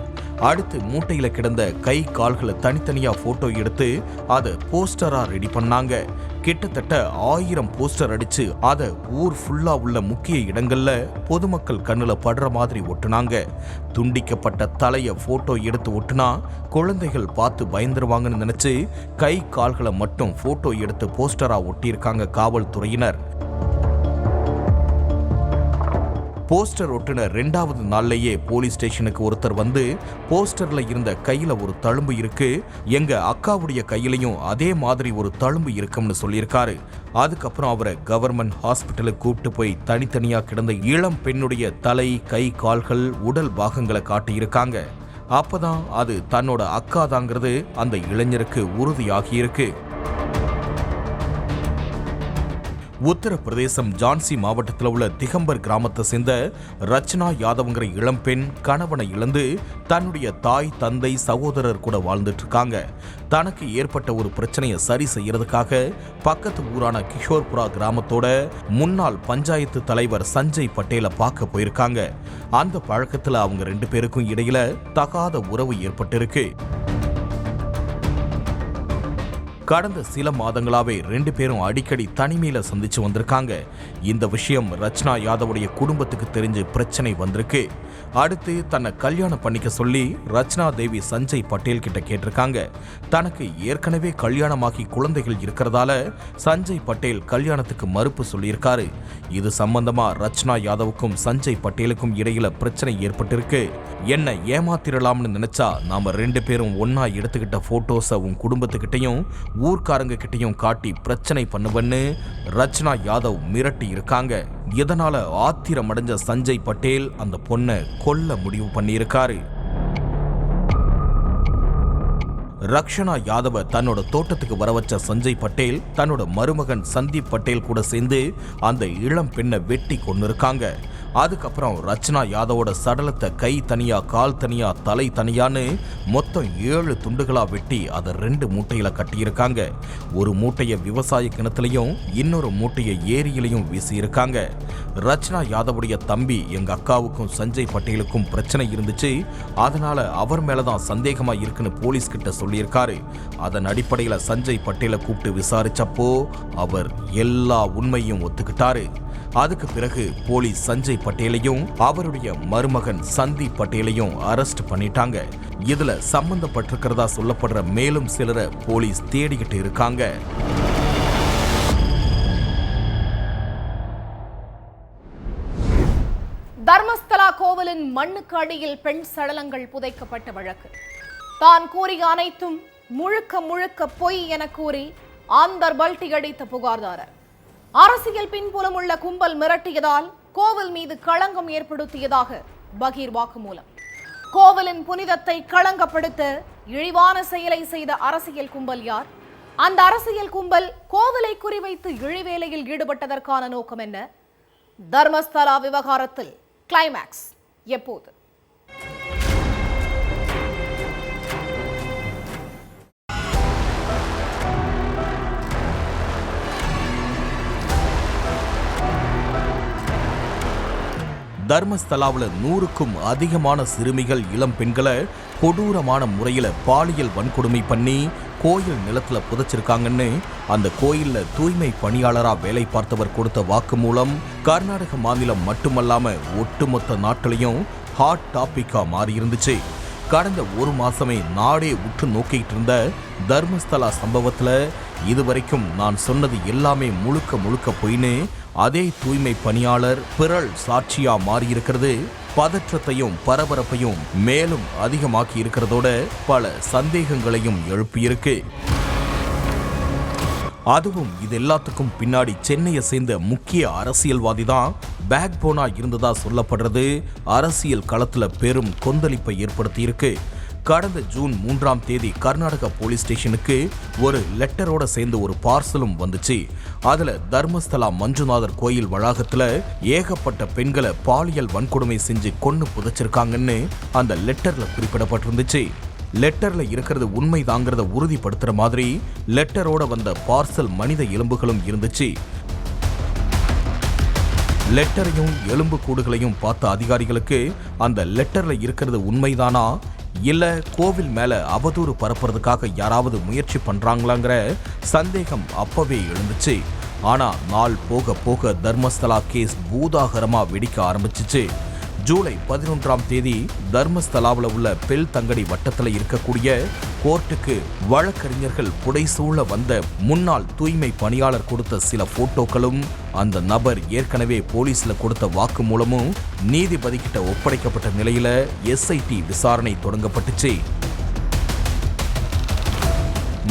அடுத்து மூட்டையில கிடந்த கை கால்களை தனித்தனியா போட்டோ எடுத்து அதை போஸ்டரா ரெடி பண்ணாங்க. கிட்டத்தட்ட 1000 போஸ்டர் அடிச்சு அதை ஊர் ஃபுல்லா உள்ள முக்கிய இடங்கள்ல பொதுமக்கள் கண்ணுல படுற மாதிரி ஒட்டுனாங்க. துண்டிக்கப்பட்ட தலைய போட்டோ எடுத்து ஒட்டுனா குழந்தைகள் பார்த்து பயந்துருவாங்கன்னு நினைச்சு கை கால்களை மட்டும் போட்டோ எடுத்து போஸ்டரா ஒட்டியிருக்காங்க காவல்துறையினர். போஸ்டர் ஒட்டின 2வது நாள்லயே போலீஸ் ஸ்டேஷனுக்கு ஒருத்தர் வந்து போஸ்டர்ல இருந்த கையில ஒரு தழும்பு இருக்கு, எங்க அக்காவுடைய கையிலையும் அதே மாதிரி ஒரு தழும்பு இருக்கும்னு சொல்லியிருக்காரு. அதுக்கப்புறம் அவரை கவர்மெண்ட் ஹாஸ்பிட்டலுக்கு கூப்பிட்டு போய் தனித்தனியா கிடந்த இளம் பெண்ணுடைய தலை கை கால்கள் உடல் பாகங்களை காட்டியிருக்காங்க. அப்பதான் அது தன்னோட அக்காதாங்கிறது அந்த இளைஞருக்கு உறுதியாகியிருக்கு. உத்தரப்பிரதேசம் ஜான்சி மாவட்டத்தில் உள்ள திகம்பர் கிராமத்தை சேர்ந்த ரச்சனா யாதவ்ங்கிற இளம்பெண் கணவனை இழந்து தன்னுடைய தாய் தந்தை சகோதரர் கூட வாழ்ந்துட்டு இருக்காங்க. தனக்கு ஏற்பட்ட ஒரு பிரச்சனையை சரி செய்யறதுக்காக பக்கத்து ஊரான கிஷோர்புரா கிராமத்தோட முன்னாள் பஞ்சாயத்து தலைவர் சஞ்சய் பட்டேலை பார்க்க போயிருக்காங்க. அந்த பழக்கத்துல அவங்க 2 பேருக்கும் இடையில தகாத உறவு ஏற்பட்டிருக்கு. கடந்த சில மாதங்களாவே 2 பேரும் அடிக்கடி தனிமையில சந்திச்சு வந்திருக்காங்க. இந்த விஷயம் ரச்சனா யாதவுடைய குடும்பத்துக்கு தெரிஞ்சு பிரச்சனை வந்திருக்கு. அடுத்து தன்னை கல்யாணம் பண்ணிக்க சொல்லி ரச்சனா தேவி சஞ்சய் பட்டேல் கிட்ட கேட்டிருக்காங்க. தனக்கு ஏற்கனவே கல்யாணமாகி குழந்தைகள் இருக்கிறதால சஞ்சய் பட்டேல் கல்யாணத்துக்கு மறுப்பு சொல்லியிருக்காரு. இது சம்பந்தமா ரச்சனா யாதவுக்கும் சஞ்சய் பட்டேலுக்கும் இடையில பிரச்சனை ஏற்பட்டிருக்கு. என்ன ஏமாத்திரலாம்னு நினைச்சா நாம 2 பேரும் ஒன்னா எடுத்துக்கிட்ட போட்டோஸை உன் குடும்பத்துக்கிட்டையும் ஊர்க்காரங்க கிட்டையும் காட்டி பிரச்சனை பண்ணுவன்னு ரச்சனா யாதவ் மிரட்டி இருக்காங்க. இதனால ஆத்திரமடைஞ்ச சஞ்சய் பட்டேல் அந்த பொண்ணை கொல்ல முடிவு பண்ணியிருக்காரு. ரக்ஷனா யாதவ தன்னோட தோட்டத்துக்கு வர வச்ச சஞ்சய் பட்டேல் தன்னோட மருமகன் சந்தீப் பட்டேல் கூட சேர்ந்து அந்த இளம் பெண்ணை வெட்டி கொன்னிருக்காங்க. அதுக்கப்புறம் ரச்சனா யாதவோட சடலத்தை கை தனியா கால் தனியா தலை தனியான்னு மொத்தம் 7 துண்டுகளா வெட்டி அதை 2 மூட்டையில கட்டியிருக்காங்க. ஒரு மூட்டைய விவசாய கிணத்துலையும் இன்னொரு மூட்டைய ஏரியிலையும் வீசியிருக்காங்க. ரச்சனா யாதவுடைய தம்பி எங்க அக்காவுக்கும் சஞ்சய் பட்டேலுக்கும் பிரச்சனை இருந்துச்சு, அதனால அவர் மேலதான் சந்தேகமா இருக்குன்னு போலீஸ் கிட்ட சொல்லியிருக்காரு. அதன் அடிப்படையில சஞ்சய் பட்டேலை கூப்பிட்டு விசாரிச்சப்போ அவர் எல்லா உண்மையும் ஒத்துக்கிட்டாரு. அதுக்கு பிறகு போலீஸ் சஞ்சய் பட்டேலையும் அவருடைய மருமகன் சந்தீப் பட்டேலையும் அரெஸ்ட் பண்ணிட்டாங்க. இதுல சம்பந்தப்பட்டிருக்கிறதா சொல்லப்படுற மேலும் சிலரை போலீஸ் தேடிக்கிட்டு இருக்காங்க. தர்மஸ்தலா கோவிலின் மண்ணுக்கு அடியில் பெண் சடலங்கள் புதைக்கப்பட்ட வழக்கு. தான் கூறிய அனைத்தும் முழுக்க முழுக்க பொய் என கூறி ஆந்தர் பல்டி அடித்த புகார்தாரர். அரசியல் பின்புலம் உள்ள கும்பல் மிரட்டியதால் கோவில் மீது களங்கம் ஏற்படுத்தியதாக பகீர் வாக்குமூலம். கோவிலின் புனிதத்தை களங்கப்படுத்த இழிவான செயலை செய்த அரசியல் கும்பல் யார்? அந்த அரசியல் கும்பல் கோவிலை குறிவைத்து இழிவேலையில் ஈடுபட்டதற்கான நோக்கம் என்ன? தர்மஸ்தலா விவகாரத்தில் கிளைமாக்ஸ் எப்போது? தர்மஸ்தலாவில் 100க்கும் அதிகமான சிறுமிகள் இளம் பெண்களை கொடூரமான முறையில் பாலியல் வன்கொடுமை பண்ணி கோயில் நிலத்துல புதைச்சிருக்காங்கன்னு அந்த கோயில்ல தூய்மை பணியாளரா வேலை பார்த்தவர் கொடுத்த வாக்குமூலம் கர்நாடக மாநிலம் மட்டுமல்லாம ஒட்டுமொத்த நாட்டிலையும் ஹாட் டாபிக்கா மாறி இருந்துச்சு. கடந்த 1 மாசமே நாடே உற்று நோக்கிட்டு இருந்த தர்மஸ்தலா சம்பவத்துல இதுவரைக்கும் நான் சொன்னது எல்லாமே முழுக்க பொய்னு அதே தூய்மை பணியாளர் பிறல் சாட்சியா மாறியிருக்கிறது பதற்றத்தையும் பரபரப்பையும் மேலும் அதிகமாக்கி இருக்கிறதோட பல சந்தேகங்களையும் எழுப்பியிருக்கு. அதுவும் இது எல்லாத்துக்கும் பின்னாடி சென்னையை சேர்ந்த முக்கிய அரசியல்வாதி தான் பேக் போனா இருந்ததா சொல்லப்படுறது அரசியல் களத்துல பெரும் கொந்தளிப்பை ஏற்படுத்தியிருக்கு. கடந்த ஜூன் 3ஆம் தேதி கர்நாடகா போலீஸ் ஸ்டேஷனுக்கு ஒரு லெட்டரோட சேர்ந்து ஒரு பார்சலும் வந்துச்சு. அதுல தர்மஸ்தலா மஞ்சுநாதர் கோயில் வளாகத்துல ஏகப்பட்ட பெண்களை பாலியல் வன்கொடுமை செஞ்சு கொன்னு புதைச்சிருக்காங்கன்னு அந்த லெட்டர்ல குறிப்பிடப்பட்டிருந்துச்சு. லெட்டர்ல இருக்கிறது உண்மைதாங்கிறத உறுதிப்படுத்துற மாதிரி லெட்டரோட வந்த பார்சல் மனித எலும்புகளும் இருந்துச்சு. லெட்டரையும் எலும்பு கூடுகளையும் பார்த்த அதிகாரிகளுக்கு அந்த லெட்டர்ல இருக்கிறது உண்மைதானா இல்ல கோவில் மேல அவதூறு பரப்புறதுக்காக யாராவது முயற்சி பண்றாங்களாங்கிற சந்தேகம் அப்பவே எழுந்துச்சு. ஆனா நாள் போக போக தர்மஸ்தலா கேஸ் பூதாகரமா வெடிக்க ஆரம்பிச்சிச்சு. ஜூலை 11ஆம் தேதி தர்மஸ்தலாவில் உள்ள பெல் தங்கடி வட்டத்தில் இருக்கக்கூடிய கோர்ட்டுக்கு வழக்கறிஞர்கள் புடைசூழ வந்த முன்னாள் தூய்மை பணியாளர் கொடுத்த சில போட்டோக்களும் அந்த நபர் ஏற்கனவே போலீஸ்ல கொடுத்த வாக்குமூலமும் நீதிபதி கிட்ட ஒப்படைக்கப்பட்ட நிலையில SIT விசாரணை தொடங்கப்பட்டுச்சு.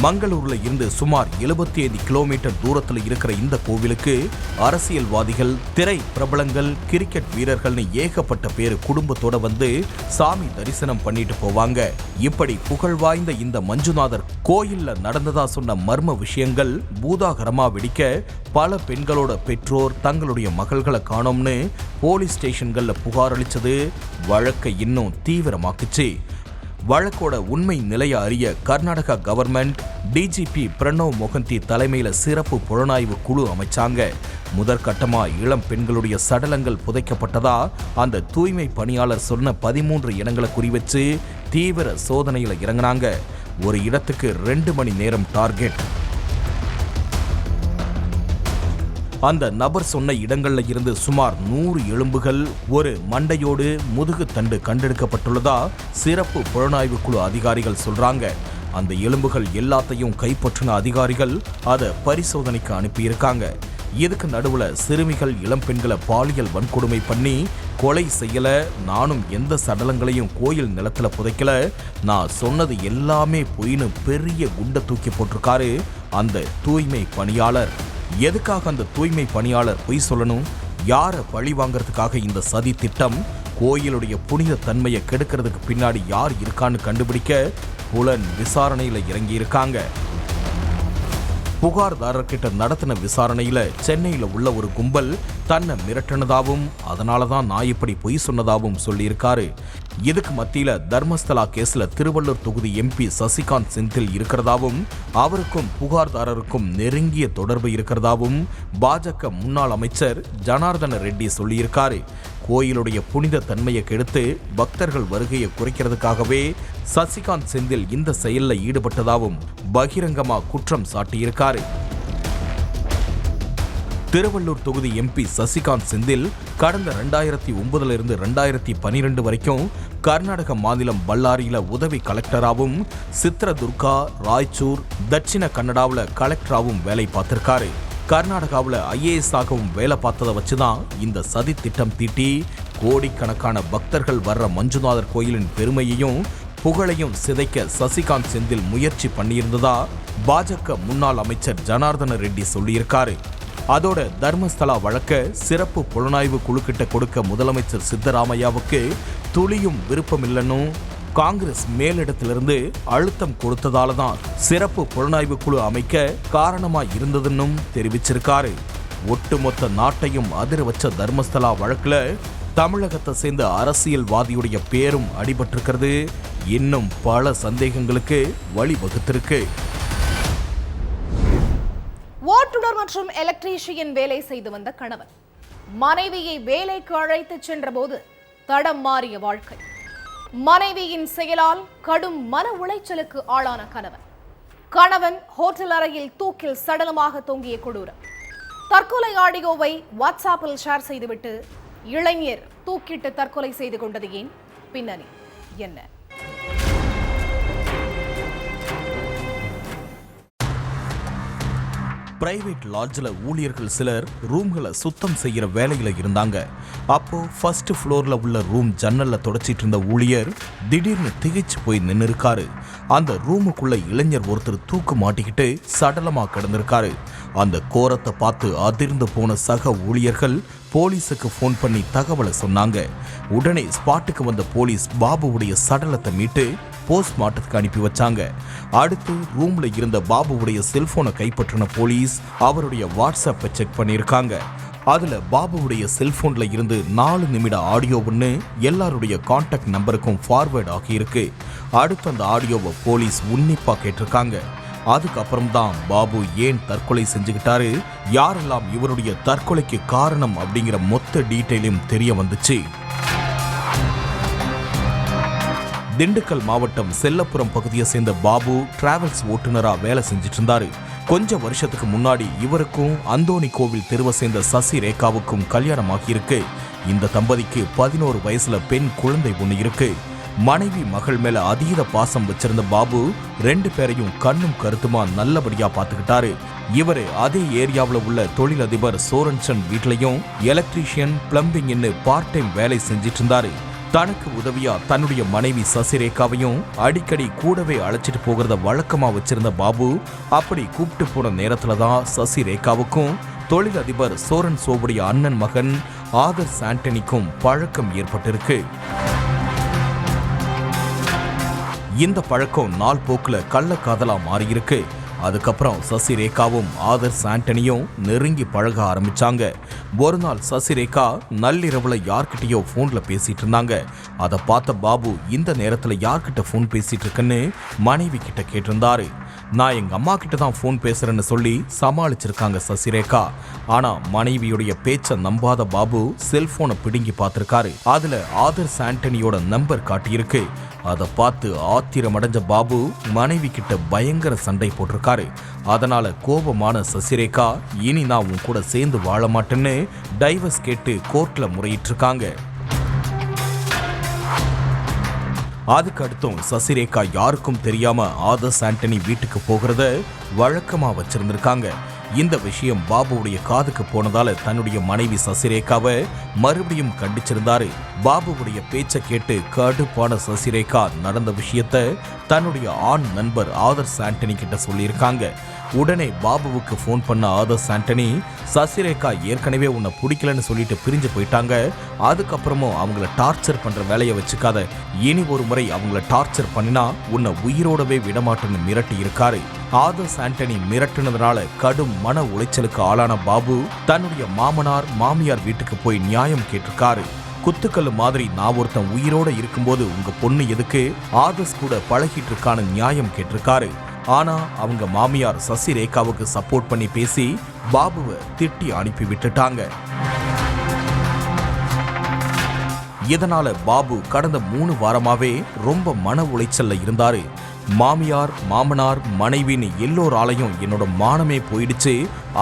மங்களூர்ல இருந்து சுமார் 75 கிலோமீட்டர் தூரத்தில் இருக்கிற இந்த கோவிலுக்கு அரசியல்வாதிகள், திரை பிரபலங்கள், கிரிக்கெட் வீரர்கள்னு ஏகப்பட்ட பேர் குடும்பத்தோட வந்து சாமி தரிசனம் பண்ணிட்டு போவாங்க. இப்படி புகழ்வாய்ந்த இந்த மஞ்சுநாதர் கோயில்ல நடந்ததா சொன்ன மர்ம விஷயங்கள் பூதாகரமா வெடிக்க பல பெண்களோட பெற்றோர் தங்களுடைய மகள்களை காணோம்னு போலீஸ் ஸ்டேஷன்கள்ல புகார் அளிச்சது வழக்கை இன்னும் தீவிரமாக்குச்சு. வழக்கோட உண்மை நிலையை அறிய கர்நாடகா கவர்மெண்ட் DGP பிரணவ் மொகந்தி தலைமையில சிறப்பு புலனாய்வு குழு அமைச்சாங்க. முதற்கட்டமா இளம் பெண்களுடைய சடலங்கள் புதைக்கப்பட்டதா அந்த தூய்மை பணியாளர் சொன்ன 13 இடங்களை குறிவச்சு தீவிர சோதனையில இறங்கினாங்க. ஒரு இடத்துக்கு 2 மணி நேரம் டார்கெட். அந்த நபர் சொன்ன இடங்கள்ல இருந்து சுமார் 100 எலும்புகள், ஒரு மண்டையோடு முதுகு தண்டு கண்டெடுக்கப்பட்டுள்ளதா சிறப்பு புலனாய்வு குழு அதிகாரிகள் சொல்றாங்க. அந்த எலும்புகள் எல்லாத்தையும் கைப்பற்றின அதிகாரிகள் அதை பரிசோதனைக்கு அனுப்பியிருக்காங்க. இதுக்கு நடுவுல சிறுமிகள் இளம் பெண்களை பாலியல் வன்கொடுமை பண்ணி கொலை செய்யல, நானும் எந்த சடலங்களையும் கோயில் நிலத்துல புதைக்கல, நான் சொன்னது எல்லாமே பொய்னு பெரிய குண்டை தூக்கி போட்டிருக்காரு அந்த தூய்மை பணியாளர். எதுக்காக அந்த தூய்மை பணியாளர் பொய் சொல்லணும்? யாரை பழி வாங்கறதுக்காக இந்த சதி திட்டம்? கோயிலுடைய புனித தன்மையை கெடுக்கிறதுக்கு பின்னாடி யார் இருக்கான்னு கண்டுபிடிக்க புலன் விசாரணையில இறங்கி இருக்காங்க. புகார்தாரர்கிட்ட நடத்தின விசாரணையில சென்னையில உள்ள ஒரு கும்பல் தன்னை மிரட்டினதாவும் அதனாலதான் நான் இப்படி பொய் சொன்னதாவும் சொல்லியிருக்காரு. இதுக்கு மத்தியில தர்மஸ்தலா கேஸ்ல திருவள்ளூர் தொகுதி MP சசிகாந்த் செந்தில் இருக்கிறதாவும் அவருக்கும் புகார்தாரருக்கும் நெருங்கிய தொடர்பு இருக்கிறதாவும் பாஜக முன்னாள் அமைச்சர் ஜனார்தன ரெட்டி சொல்லியிருக்காரு. கோயிலுடைய புனித தன்மையை கெடுத்து பக்தர்கள் வருகையை குறைக்கிறதுக்காகவே சசிகாந்த் செந்தில் இந்த செயலில் ஈடுபட்டதாகவும் பகிரங்கமா குற்றம் சாட்டியிருக்காரு. திருவள்ளூர் தொகுதி MP சசிகாந்த் செந்தில் கடந்த 2009 இருந்து 2012 வரைக்கும் கர்நாடக மாநிலம் பல்லாரியில உதவி கலெக்டராகவும், சித்ரதுர்கா, ராய்ச்சூர், தட்சிண கன்னடாவில் கலெக்டராகவும் வேலை பார்த்திருக்காரு. கர்நாடகாவில் IAS ஆகவும் வேலை பார்த்ததை வச்சுதான் இந்த சதி திட்டம் தீட்டி கோடிக்கணக்கான பக்தர்கள் வர்ற மஞ்சுநாதர் கோயிலின் பெருமையையும் புகழையும் சிதைக்க சசிகாந்த் செந்தில் முயற்சி பண்ணியிருந்ததா பாஜக முன்னாள் அமைச்சர் ஜனார்தன ரெட்டி சொல்லியிருக்காரு. அதோட தர்மஸ்தலா வழக்க சிறப்பு புலனாய்வு குழுக்கிட்ட கொடுக்க முதலமைச்சர் சித்தராமையாவுக்கு துளியும் விருப்பம் இல்லைன்னு காங்கிரஸ் மேலிடத்திலிருந்து அழுத்தம் கொடுத்ததால தான் சிறப்பு புலனாய்வு குழு அமைக்க காரணமா இருந்ததுன்னு தெரிவிச்சிருக்காரு. ஒட்டுமொத்த நாட்டையும் அதிர வச்ச தர்மஸ்தலா வழக்குல தமிழகத்தை சேர்ந்த அரசியல்வாதியுடைய பேரும் அடிபட்டிருக்கிறது. இன்னும் பல சந்தேகங்களுக்கு வழிவகுத்திருக்கு. ஓட்டுநர் மற்றும் எலக்ட்ரீஷியன் வேலை செய்து வந்த கணவன் மனைவியை வேலைக்கு அழைத்து சென்ற போது தடம் மாறிய வாழ்க்கை. மனைவியின் செயலால் கடும் மன உளைச்சலுக்கு ஆளான கணவன் ஹோட்டல் அறையில் தூக்கில் சடலமாக தொங்கிய கொடூரம். தற்கொலை ஆடியோவை வாட்ஸ்ஆப்பில் ஷேர் செய்துவிட்டு இளைஞர் தூக்கிட்டு தற்கொலை செய்து கொண்டது ஏன்? பின்னணி என்ன? பிரைவேட் லாட்ஜில் ஊழியர்கள் சிலர் ரூம்களை சுத்தம் செய்யற வேலையில இருந்தாங்க. அப்போ ஃபர்ஸ்ட் ஃப்ளோர்ல உள்ள ரூம் ஜன்னல்ல தொடச்சிட்டு இருந்த ஊழியர் திடீர்னு திகைச்சு போய் நின்று இருக்காரு. அந்த ரூமுக்குள்ள இளைஞர் ஒருத்தர் தூக்கு மாட்டிக்கிட்டு சடலமா கிடந்திருக்காரு. அந்த கோரத்தை பார்த்து அதிர்ந்து போன சக ஊழியர்கள் போலீஸுக்கு ஃபோன் பண்ணி தகவலை சொன்னாங்க. உடனே ஸ்பாட்டுக்கு வந்த போலீஸ் பாபுவுடைய சடலத்தை மீட்டு போஸ்ட்மார்ட்டத்துக்கு அனுப்பி வச்சாங்க. அடுத்து ரூம்ல இருந்த பாபுவுடைய செல்போனை கைப்பற்றின போலீஸ் அவருடைய வாட்ஸ்அப்பை செக் பண்ணியிருக்காங்க. அதுல பாபுவுடைய செல்போன்ல இருந்து 4 நிமிட ஆடியோ ஒன்று எல்லாருடைய கான்டாக்ட் நம்பருக்கும் ஃபார்வேர்ட் ஆகியிருக்கு. அடுத்து அந்த ஆடியோவை போலீஸ் உன்னிப்பா கேட்டிருக்காங்க. அதுக்கப்புறம் தான் பாபு ஏன் தற்கொலை செஞ்சுக்கிட்டாரு, யாரெல்லாம் இவருடைய தற்கொலைக்கு காரணம் அப்படிங்கிற மொத்த டீட்டெயிலும் தெரிய வந்துச்சு. திண்டுக்கல் மாவட்டம் செல்லப்புரம் பகுதியை சேர்ந்த பாபு டிராவல்ஸ் ஓட்டுநரா வேலை செஞ்சிட்டு இருந்தாரு. கொஞ்ச வருஷத்துக்கு முன்னாடி இவருக்கும் அந்தோணி கோவில் தெருவை சேர்ந்த சசி ரேகாவுக்கும் கல்யாணம் ஆகியிருக்கு. இந்த தம்பதிக்கு 11 வயசுல பெண் குழந்தை ஒன்று இருக்கு. மனைவி மகள் மேல அதீத பாசம் வச்சிருந்த பாபு 2 பேரையும் கண்ணும் கருத்துமா நல்லபடியா பாத்துக்கிட்டாரு. இவரு அதே ஏரியாவில் உள்ள தொழிலதிபர் சோரன்சன் வீட்லயும் எலக்ட்ரீஷியன், பிளம்பிங் பார்ட் டைம் வேலை செஞ்சிட்டு இருந்தாரு. தனக்கு உதவியா தன்னுடைய மனைவி சசிரேகாவையும் அடிக்கடி கூடவே அழைச்சிட்டு போகிறத வழக்கமா வச்சிருந்த பாபு அப்படி கூப்பிட்டு போன நேரத்துல தான் சசிரேகாவுக்கும் தொழிலதிபர் சோரன் சோவுடைய அண்ணன் மகன் ஆதர்ஸ் ஆண்டனிக்கும் பழக்கம் ஏற்பட்டிருக்கு. இந்த பழக்கம் நாள் போக்குல கள்ளக்காதலா மாறியிருக்கு. அதுக்கப்புறம் சசிரேகாவும் ஆதர்ஸ் ஆண்டனியும் நெருங்கி பழக ஆரம்பிச்சாங்க. ஒரு நாள் சசிரேகா நள்ளிரவுல யார்கிட்டயோ போன்ல பேசிட்டு இருந்தாங்க. அதை பார்த்த பாபு இந்த நேரத்துல யார்கிட்ட போன் பேசிட்டு இருக்குன்னு மனைவி கிட்ட கேட்டிருந்தாரு. நான் எங்க அம்மா கிட்ட தான் ஃபோன் பேசுறேன்னு சொல்லி சமாளிச்சிருக்காங்க சசிரேகா. ஆனா மனைவியுடைய பேச்ச நம்பாத பாபு செல்போனை பிடுங்கி பார்த்திருக்காரு. அதுல ஆதர்ஸ் ஆண்டனியோட நம்பர் காட்டியிருக்கு. அதை பார்த்து ஆத்திரமடைஞ்ச பாபு மனைவி கிட்ட பயங்கர சண்டை போட்டிருக்காரு. அதனால கோபமான சசிரேகா இனி நான் உன் கூட சேர்ந்து வாழ மாட்டேன்னு டைவர்ஸ் கேட்டு கோர்ட்ல முறையிட்டிருக்காங்க. அதுக்கு அடுத்தும் சசிரேகா யாருக்கும் தெரியாம ஆதர்ஸ் ஆண்டனி வீட்டுக்கு போகிறத வழக்கமா வச்சிருந்திருக்காங்க. இந்த விஷயம் பாபுவுடைய காதுக்கு போனதால தன்னுடைய மனைவி சசிரேகாவை மறுபடியும் கண்டிச்சிருந்தாரு. பாபுவுடைய பேச்சை கேட்டு கடுப்பான சசிரேகா நடந்த விஷயத்த தன்னுடைய ஆண் நண்பர் ஆதர்ஸ் ஆண்டனி கிட்ட சொல்லியிருக்காங்க. உடனே பாபுவுக்கு ஃபோன் பண்ண ஆதர்ஸ் ஆண்டனி, சசிரேகா ஏற்கனவே உன்னை பிடிக்கலன்னு சொல்லிட்டு பிரிஞ்சு போயிட்டாங்க. அதுக்கப்புறமும் அவங்கள டார்ச்சர் பண்ற வேலையை வச்சுக்காத. இனி ஒரு முறை அவங்கள டார்ச்சர் பண்ணினா உன்னை உயிரோடவே விடமாட்டேன்னு மிரட்டி இருக்காரு. ஆதர்ஸ் ஆண்டனி மிரட்டினதுனால கடும் மன உளைச்சலுக்கு ஆளான பாபு தன்னுடைய மாமனார் மாமியார் வீட்டுக்கு போய் நியாயம் கேட்டிருக்காரு. குத்துக்கல்லு மாதிரி நான் ஒருத்தன் உயிரோட இருக்கும்போது உங்க பொண்ணு எதுக்கு ஆதர்ஸ் கூட பழகிட்டு இருக்கான்னு நியாயம் கேட்டிருக்காரு. ஆனா அவங்க மாமியார் சசிரேகாவுக்கு சப்போர்ட் பண்ணி பேசி பாபுவை திட்டி அனுப்பி விட்டுட்டாங்க. இதனால பாபு கடந்த 3 வாரமாவே ரொம்ப மன உளைச்சல்ல இருந்தாரு. மாமியார் மாமனார் மனைவின்னு எல்லோராலையும் என்னோட மானமே போயிடுச்சு,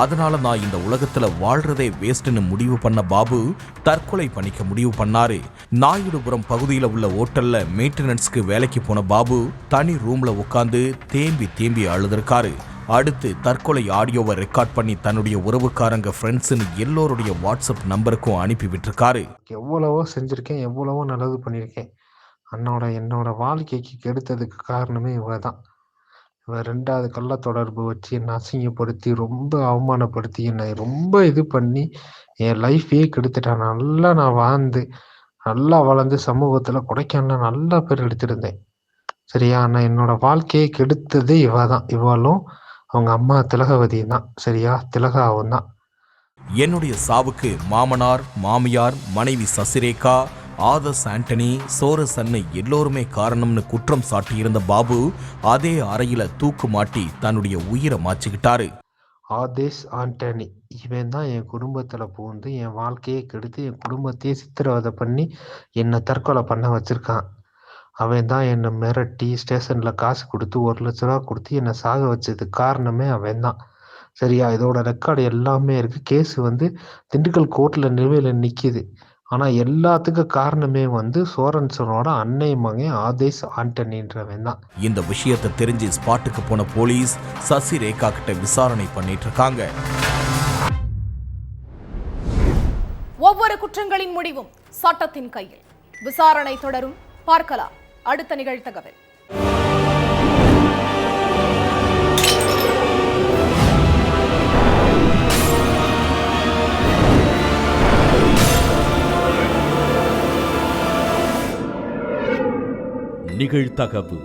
அதனால நான் இந்த உலகத்துல வாழ்றதே வேஸ்ட்னு முடிவு பண்ண பாபு தற்கொலை பண்ணிக்க முடிவு பண்ணாரு. நாயுடுபுரம் பகுதியில் உள்ள ஓட்டல்ல மெயின்டெனன்ஸ்க்கு வேலைக்கு போன பாபு தனி ரூம்ல உட்காந்து தேம்பி தேம்பி அழுதுருக்காரு. அடுத்து தற்கொலை ஆடியோவை ரெக்கார்ட் பண்ணி தன்னுடைய உறவுக்காரங்க ஃப்ரெண்ட்ஸ்னு எல்லோருடைய வாட்ஸ்அப் நம்பருக்கும் அனுப்பி விட்டுருக்காரு. எவ்வளவோ செஞ்சிருக்கேன், எவ்வளவோ நல்லது பண்ணியிருக்கேன். என்னோட வாழ்க்கைக்கு கெடுத்ததுக்கு காரணமே இவ தான். இவ 2வது கள்ள தொடர்பு வச்சு என்னை அசிங்கப்படுத்தி ரொம்ப அவமானப்படுத்தி என்னை ரொம்ப இது பண்ணி என் லைஃபையே கெடுத்துட்டான். நான் வாழ்ந்து நல்லா வளர்ந்து சமூகத்துல கொடைக்கானல நல்ல பேர் எடுத்திருந்தேன். சரியா? நான் என்னோட வாழ்க்கையை கெடுத்ததே இவ தான். இவளும் அவங்க அம்மா திலகவதியும் தான். சரியா? திலகாவும் தான். என்னுடைய சாவுக்கு மாமனார் மாமியார் மனைவி சசிரேகா ஆதர்ஸ் ஆண்டனி சோரசன்னு எல்லோருமே காரணம்னு குற்றம் சாட்டியிருந்த பாபு அதே அறையில தூக்கு மாட்டி தன்னுடைய உயிரை மாச்சிக்கிட்டாரு. ஆதேஷ் ஆண்டனி இவன் தான் என் குடும்பத்துல பூந்து என் வாழ்க்கையை கெடுத்து என் குடும்பத்தையே சித்திரவதை பண்ணி என்னை தற்கொலை பண்ண வச்சிருக்கான். அவன் தான் என்னை மிரட்டி ஸ்டேஷன்ல காசு கொடுத்து 1 லட்ச ரூபா கொடுத்து என்னை சாக வச்சதுக்கு காரணமே அவன் தான். சரியா? இதோட ரெக்கார்டு எல்லாமே இருக்கு. கேஸ் திண்டுக்கல் கோர்ட்ல நிலுவையில நிக்குது. ஆனா எல்லாத்துக்கும் காரணமே சோரன்சனோட அன்னை மகன் ஆதேஷ் ஆண்டனின்றவன் தான். இந்த விஷயத்தை தெரிஞ்சு ஸ்பாட்டுக்கு போன போலீஸ் சசிரேகா கிட்ட விசாரணை பண்ணிட்டு இருக்காங்க. ஒவ்வொரு குற்றங்களின் முடிவும் சட்டத்தின் கையில். விசாரணை தொடரும். பார்க்கலாம் அடுத்த நிகழ்தகவல். நிகழ்தகவு